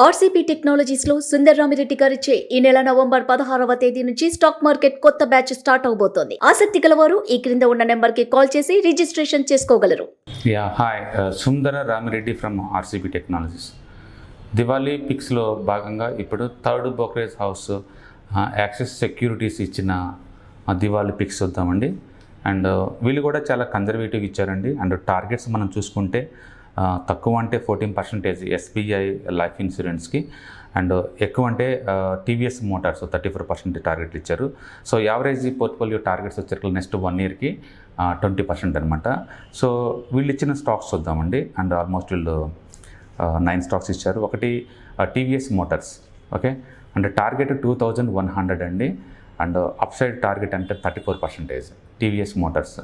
RCP technologies లో సుందర రామిరెడ్డి గారిచే ఈ నెల నవంబర్ 16వ తేదీ నుంచి స్టాక్ మార్కెట్ కొత్త బ్యాచ్ స్టార్ట్ అవబోతోంది. ఆసక్తి గలవారు ఈ క్రింద ఉన్న నెంబర్ కి కాల్ చేసి రిజిస్ట్రేషన్ చేసుకోగలరు. Hi, Sundara Ramireddy from RCP technologies. Diwali పిక్స్లో భాగంగా ఇప్పుడు third brokerage house Axis securities ఇచ్చిన దివాళీ పిక్స్ చూద్దామండి. అండ్ వీళ్ళు కూడా చాలా కన్జర్వేటివ్ ఇచ్చారండి. అండ్ టార్గెట్స్ మనం చూసుకుంటే తక్కువ అంటే 14% ఎస్బీఐ లైఫ్ ఇన్సూరెన్స్కి, అండ్ ఎక్కువ అంటే టీవీఎస్ మోటార్స్ 34% టార్గెట్లు ఇచ్చారు. సో యావరేజ్ పోర్ట్ఫోలియో టార్గెట్స్ వచ్చేసరికి నెక్స్ట్ 1 ఇయర్కి 20% అనమాట. సో వీళ్ళు ఇచ్చిన స్టాక్స్ చూద్దామండి. అండ్ ఆల్మోస్ట్ వీళ్ళు 9 స్టాక్స్ ఇచ్చారు. ఒకటి TVS Motors, okay, and target 2100 అండి. అండ్ అప్సైడ్ టార్గెట్ అంటే 34% టీవీఎస్ మోటార్స్.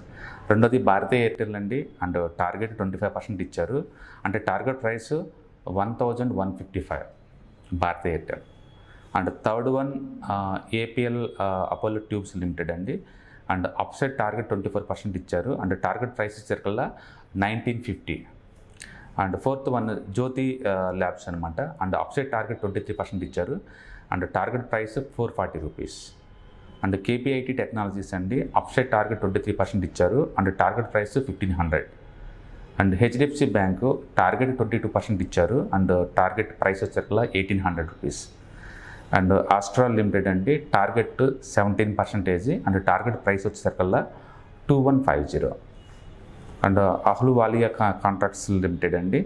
రెండోది భారతీయ ఎయిర్టెల్ అండి. అండ్ టార్గెట్ 25% ఇచ్చారు. అంటే target price 1155 Bharatiya Airtel. And third one APL Apollo tubes limited అండి. అండ్ అప్సైడ్ టార్గెట్ 24% ఇచ్చారు. అండ్ టార్గెట్ ప్రైస్ ఇచ్చారు 1950. And fourth one Jyothi labs అనమాట. అండ్ అప్సైడ్ టార్గెట్ 23% ఇచ్చారు. And target price 440 rupees. And KPIT technologies అండి. Upside target 23% ఇచ్చారు. And target price 1500. And HDFC bank target 22% ఇచ్చారు. And target price వచ్చేసరికి 1800 rupees. And Astral limited అండి. Target 17% and target price వచ్చేసరికి 2150. And Ahluwalia contracts limited అండి.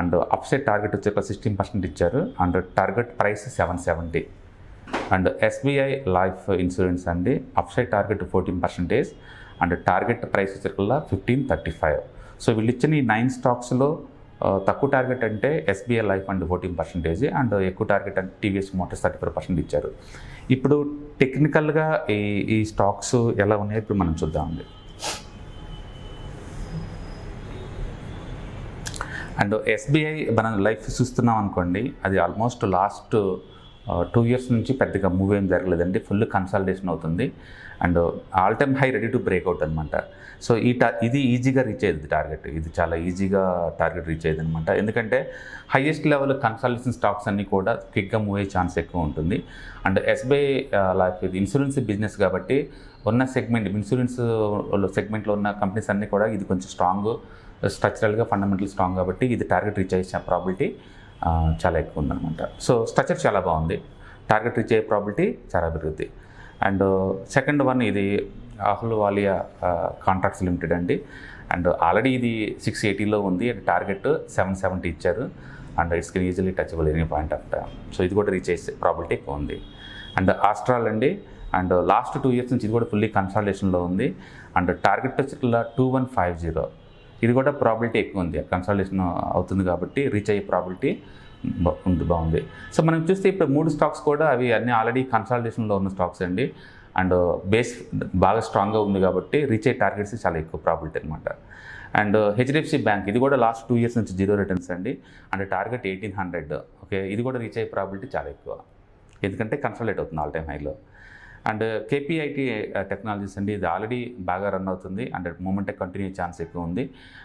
And upside target వచ్చేసరికి 16% ఇచ్చారు. And target price 770. And SBI life insurance అండి. Upside target 14% and target price వచ్చేసరికి 1535. So వీళ్ళు ఇచ్చిన ఈ 9 స్టాక్స్లో తక్కువ టార్గెట్ అంటే ఎస్బీఐ లైఫ్ అండ్ 14% అండ్ ఎక్కువ టార్గెట్ అంటే టీవీఎస్ మోటార్స్ 34% ఇచ్చారు. ఇప్పుడు టెక్నికల్గా ఈ స్టాక్స్ ఎలా ఉన్నాయో ఇప్పుడు మనం చూద్దామండి. అండ్ ఎస్బీఐ మనం లైఫ్ చూస్తున్నాం అనుకోండి, అది ఆల్మోస్ట్ లాస్ట్ 2 ఇయర్స్ నుంచి పెద్దగా మూవ్ ఏం జరగలేదండి. ఫుల్ కన్సాలిడేషన్ అవుతుంది. And all time high ready to breakout అనమాట. సో ఇది ఈజీగా రీచ్ అయ్యేది టార్గెట్. ఇది చాలా ఈజీగా టార్గెట్ రీచ్ అయ్యేది అనమాట. ఎందుకంటే హైయెస్ట్ లెవెల్ కన్సాలిడేషన్ స్టాక్స్ అన్నీ కూడా క్విక్గా మూవ్ అయ్యే ఛాన్స్ ఎక్కువ ఉంటుంది. అండ్ ఎస్బీఐ లైఫ్ ఇది ఇన్సూరెన్స్ బిజినెస్ కాబట్టి ఉన్న సెగ్మెంట్ ఇన్సూరెన్స్ సెగ్మెంట్లో ఉన్న కంపెనీస్ అన్నీ కూడా ఇది కొంచెం స్ట్రాంగ్, స్ట్రక్చరల్గా ఫండమెంటల్ స్ట్రాంగ్ కాబట్టి ఇది టార్గెట్ రీచ్ అయ్యే ప్రాబిలిటీ చాలా ఎక్కువ ఉందన్నమాట. సో స్ట్రక్చర్ చాలా బాగుంది. టార్గెట్ రీచ్ అయ్యే ప్రాబిలిటీ చాలా పెరుగుద్ది. అండ్ సెకండ్ వన్ ఇది అహ్లువాలియా కాంట్రాక్ట్స్ లిమిటెడ్ అండి. అండ్ ఆల్రెడీ ఇది 680లో ఉంది. అండ్ టార్గెట్ 770 ఇచ్చారు. And it's can easily touchable any point of time. So ఇది కూడా రీచ్ అయ్యే ప్రాబిలిటీ ఎక్కువ ఉంది. అండ్ ఆస్ట్రాల్ అండి. అండ్ లాస్ట్ 2 ఇయర్స్ నుంచి ఇది కూడా ఫుల్లీ కన్సాలిడేషన్లో ఉంది. అండ్ టార్గెట్ వచ్చి 2150. ఇది కూడా ప్రాబిలిటీ ఎక్కువ ఉంది. కన్సాలిడేషన్ అవుతుంది కాబట్టి రీచ్ అయ్యే ప్రాబిలిటీ బాగుంది. సో మనం చూస్తే ఇప్పుడు 3 స్టాక్స్ కూడా అవి అన్నీ ఆల్రెడీ కన్సాలిడేషన్లో ఉన్న స్టాక్స్ అండి. అండ్ బేస్ బాగా స్ట్రాంగ్గా ఉంది కాబట్టి రీచ్ అయ్యే టార్గెట్స్ చాలా ఎక్కువ ప్రాబిలిటీ అనమాట. అండ్ హెచ్డిఎఫ్సి బ్యాంక్ ఇది కూడా లాస్ట్ 2 ఇయర్స్ నుంచి 0 రిటర్న్స్ అండి. And target 1800. ఓకే, ఇది కూడా రీచ్ అయ్యే ప్రాబిలిటీ చాలా ఎక్కువ, ఎందుకంటే కన్సాలిడేట్ అవుతుంది ఆల్ టైమ్ హైలో. అండ్ కేపీఐటీ టెక్నాలజీస్ అండి. ఇది ఆల్రెడీ బాగా రన్ అవుతుంది. అండ్ మూమెంట్ కంటిన్యూ ఛాన్స్ ఎక్కువ ఉంది.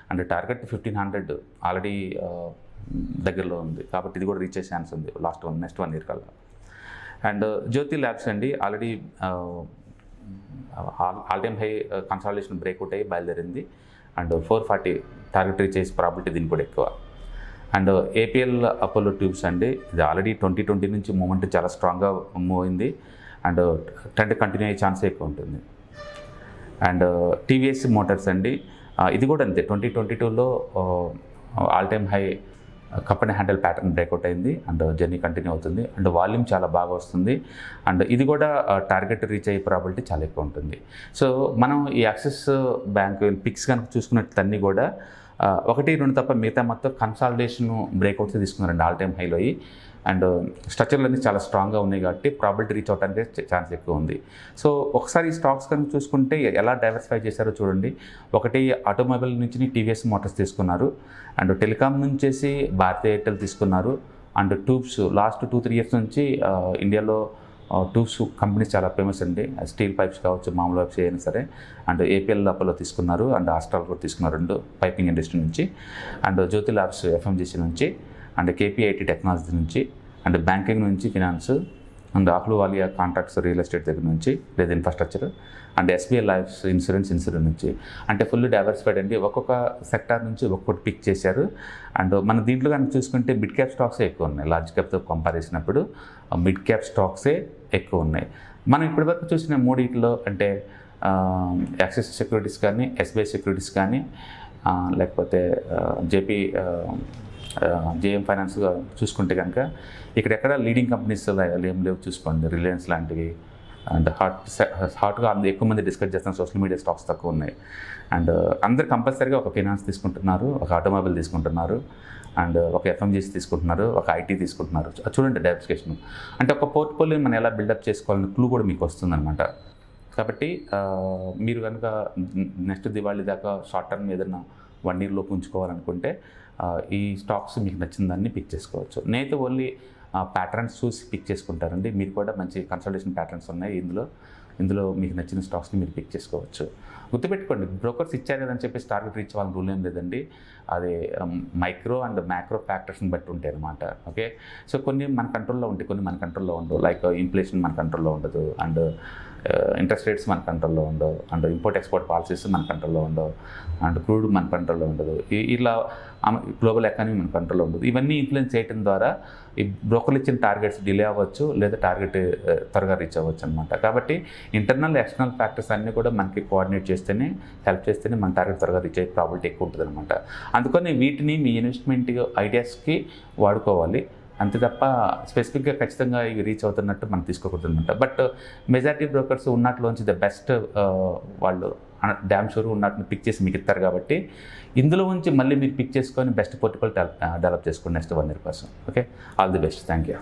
అండ్ టార్గెట్ 1500 ఆల్రెడీ దగ్గరలో ఉంది కాబట్టి ఇది కూడా రీచ్ అయ్యే ఛాన్స్ ఉంది నెక్స్ట్ 1 ఇయర్ కల్లా. అండ్ జ్యోతి ల్యాబ్స్ అండి. Already all time high consolidation breakout అయ్యి బయలుదేరింది. అండ్ 440 టార్గెట్ రీచ్ అయ్యే ప్రాబిలిటీ దీనికి కూడా ఎక్కువ. అండ్ ఏపీఎల్ అపోలో ట్యూబ్స్ అండి. ఇది ఆల్రెడీ 2020 నుంచి మూమెంట్ చాలా స్ట్రాంగ్గా మూవ్ అయింది. అండ్ ట్రెండ్ కంటిన్యూ అయ్యే ఛాన్స్ ఎక్కువ ఉంటుంది. అండ్ టీవీఎస్ మోటార్స్ అండి. ఇది కూడా అంతే, 2022లో all time high cup and handle pattern breakout అయింది. అండ్ జర్నీ కంటిన్యూ అవుతుంది. అండ్ వాల్యూమ్ చాలా బాగా వస్తుంది. అండ్ ఇది కూడా టార్గెట్ రీచ్ అయ్యే ప్రాబిలిటీ చాలా ఎక్కువ ఉంటుంది. సో మనం ఈ యాక్సిస్ బ్యాంక్ పిక్స్ కనుక చూసుకున్నట్లన్నీ కూడా 1-2 తప్ప మిగతా మొత్తం కన్సాలిడేషన్ బ్రేక్అవుట్స్ తీసుకున్నారండి ఆల్ టైమ్ హైలో. అండ్ స్ట్రక్చర్లు అన్నీ చాలా స్ట్రాంగ్గా ఉన్నాయి కాబట్టి ప్రాబిలిటీ రీచ్ అవడానికి ఛాన్స్ ఎక్కువ ఉంది. సో ఒకసారి ఈ స్టాక్స్ కనుక చూసుకుంటే ఎలా డైవర్సిఫై చేశారో చూడండి. ఒకటి ఆటోమొబైల్ నుంచి టీవీఎస్ మోటార్స్ తీసుకున్నారు. అండ్ టెలికామ్ నుంచేసి భారతీయ ఎయిర్టెల్ తీసుకున్నారు. అండ్ ట్యూబ్స్ లాస్ట్ 2-3 ఇయర్స్ నుంచి ఇండియాలో ట్యూబ్స్ కంపెనీస్ చాలా ఫేమస్ అండి. స్టీల్ పైప్స్ కావచ్చు, మామూలు పైప్స్ అయినా సరే. అండ్ ఏపీఎల్ అపోలో తీసుకున్నారు. అండ్ ఆస్ట్రాల్ కూడా తీసుకున్నారు, 2 పైపింగ్ ఇండస్ట్రీ నుంచి. అండ్ జ్యోతి ల్యాబ్స్ ఎఫ్ఎంజీసీ నుంచి. అండ్ కేపీఐటీ టెక్నాలజీ నుంచి. అండ్ బ్యాంకింగ్ నుంచి finance, and Ahluwalia contracts real estate దగ్గర నుంచి లేదా infrastructure, and SBI life insurance నుంచి, అంటే ఫుల్ డైవర్సిఫైడ్ అండి. ఒక్కొక్క సెక్టార్ నుంచి ఒక్కొక్కటి పిక్ చేశారు. అండ్ మన దీంట్లో కనుక చూసుకుంటే మిడ్ క్యాప్ స్టాక్సే ఎక్కువ ఉన్నాయి. లార్జ్ క్యాప్తో కంపేర్ చేసినప్పుడు మిడ్ క్యాప్ స్టాక్సే ఎక్కువ ఉన్నాయి. మనం ఇప్పటివరకు చూసిన మూడిట్లో అంటే యాక్సిస్ సెక్యూరిటీస్ కానీ, ఎస్బీఐ సెక్యూరిటీస్ కానీ, లేకపోతే జేఎం ఫైనాన్స్ చూసుకుంటే కనుక ఇక్కడెక్కడ లీడింగ్ కంపెనీస్ ఏం లేవు చూసుకోండి. రిలయన్స్ లాంటివి అండ్ హాట్గా ఎక్కువ మంది డిస్కస్ చేస్తున్న సోషల్ మీడియా స్టాక్స్ తక్కువ ఉన్నాయి. అండ్ అందరు కంపల్సరీగా ఒక ఫైనాన్స్ తీసుకుంటున్నారు, ఒక ఆటోమొబైల్ తీసుకుంటున్నారు, అండ్ ఒక ఎఫ్ఎంజీసీ తీసుకుంటున్నారు, ఒక ఐటీ తీసుకుంటున్నారు. చూడండి డైవర్సిఫికేషన్. అంటే ఒక పోర్ట్ఫోలియో మనం ఎలా బిల్డప్ చేసుకోవాలని క్లూ కూడా మీకు వస్తుందన్నమాట. కాబట్టి మీరు కనుక నెక్స్ట్ దివాళీ దాకా షార్ట్ టర్మ్ ఏదైనా 1 year లోపు ఉంచుకోవాలనుకుంటే ఈ స్టాక్స్ మీకు నచ్చిన దాన్ని పిక్ చేసుకోవచ్చు. నేనైతే ఓన్లీ ప్యాటర్న్స్ చూసి పిక్ చేసుకుంటారండి. మీరు కూడా మంచి కన్సల్టేషన్ ప్యాటర్న్స్ ఉన్నాయి ఇందులో మీకు నచ్చిన స్టాక్స్ని మీరు పిక్ చేసుకోవచ్చు. గుర్తుపెట్టుకోండి, బ్రోకర్స్ ఇచ్చారు కదని చెప్పేసి టార్గెట్ రీచ్ అవ్వాలని రూల్ ఏం లేదండి. అది మైక్రో అండ్ మ్యాక్రో ఫ్యాక్టర్స్ని బట్టి ఉంటాయి అన్నమాట. ఓకే, సో కొన్ని మన కంట్రోల్లో ఉంటాయి, కొన్ని మన కంట్రోల్లో ఉండవు. లైక్ ఇన్ఫ్లేషన్ మన కంట్రోల్లో ఉండదు, అండ్ ఇంట్రెస్ట్ రేట్స్ మన కంట్రోల్లో ఉండవు, అండ్ ఇంపోర్ట్ ఎక్స్పోర్ట్ పాలసీస్ మన కంట్రోల్లో ఉండవు, అండ్ క్రూడ్ మన కంట్రోల్లో ఉండదు. ఇలా గ్లోబల్ ఎకానమీ మన కంట్రోల్లో ఉండదు. ఇవన్నీ ఇన్ఫ్లుయెన్స్ చేయడం ద్వారా ఈ బ్రోకర్లు ఇచ్చిన టార్గెట్స్ డిలే అవ్వచ్చు, లేదా టార్గెట్ త్వరగా రీచ్ అవ్వచ్చు అనమాట. కాబట్టి ఇంటర్నల్ ఎక్స్టర్నల్ ఫ్యాక్టర్స్ అన్నీ కూడా మనకి కోఆర్డినేట్ చేస్తేనే, హెల్ప్ చేస్తేనే మన టార్గెట్ త్వరగా రీచ్ అయ్యే ప్రాబిలిటీ ఎక్కువ ఉంటుంది అనమాట. అందుకని వీటిని మీ ఇన్వెస్ట్మెంట్ ఐడియాస్కి వాడుకోవాలి. అంతే తప్ప స్పెసిఫిక్గా ఖచ్చితంగా ఇవి రీచ్ అవుతున్నట్టు మనం తీసుకోకూడదు అనమాట. బట్ మెజారిటీ బ్రోకర్స్ ఉన్నట్లోంచి ద బెస్ట్ వాళ్ళు డ్యామ్ షూర్ ఉన్నట్టు పిక్ చేసి మీకు ఇస్తారు. కాబట్టి ఇందులో నుంచి మళ్ళీ మీరు పిక్ చేసుకొని బెస్ట్ పోర్ట్ఫోలియో డెవలప్ చేసుకోండి నెక్స్ట్ 1 year కోసం. Okay, all the best. Thank you.